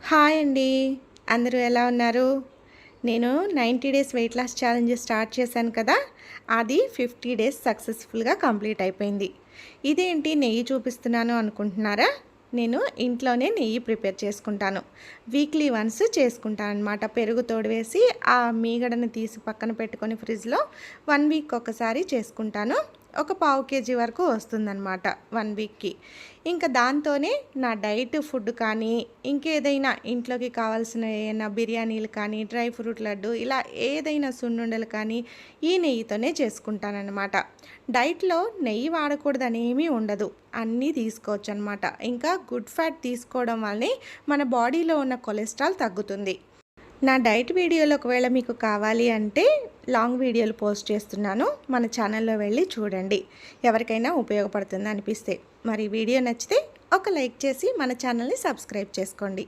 Hi అండి. అందరూ ఎలా ఉన్నారు? నేను 90 days weight loss challenge start చేశాను కదా! అది 50 డేస్ సక్సెస్‌ఫుల్‌గా కంప్లీట్ అయిపోయింది. ఇదేంటి నెయ్యి చూపిస్తున్నాను అనుకుంటున్నారా? నేను ఇంట్లోనే నెయ్యి ప్రిపేర్ చేసుకుంటాను. వీక్లీ వన్స్ చేసుకుంటాననమాట. పెరుగు తోడువేసి ఆ మీగడని తీసి పక్కన పెట్టుకొని ఫ్రిడ్జ్‌లో 1 వీక్ ఒకసారి చేసుకుంటాను. ఒక పావు కేజీ వరకు వస్తుందన్నమాట 1 వీక్‌కి. ఇంకా దాంతోనే నా డైట్ ఫుడ్ కానీ, ఇంకేదైనా ఇంట్లోకి కావాల్సిన ఏయన్నా బిర్యానీలు కానీ, డ్రై ఫ్రూట్ లడ్డు ఇలా ఏదైనా సున్నుండలు కానీ ఈ నెయ్యితోనే చేసుకుంటానన్నమాట. డైట్‌లో నెయ్యి వాడకూడదని ఏమీ ఉండదు. అన్నీ తీసుకోవచ్చనమాట. ఇంకా గుడ్ ఫ్యాట్ తీసుకోవడం వల్లనే మన బాడీలో ఉన్న కొలెస్ట్రాల్ తగ్గుతుంది. నా డైట్ వీడియోలు ఒకవేళ మీకు కావాలి అంటే లాంగ్ వీడియోలు పోస్ట్ చేస్తున్నాను. మన ఛానల్లో వెళ్ళి చూడండి. ఎవరికైనా ఉపయోగపడుతుంది అనిపిస్తే. మరి వీడియో నచ్చితే ఒక లైక్ చేసి మన ఛానల్ని సబ్స్క్రైబ్ చేసుకోండి.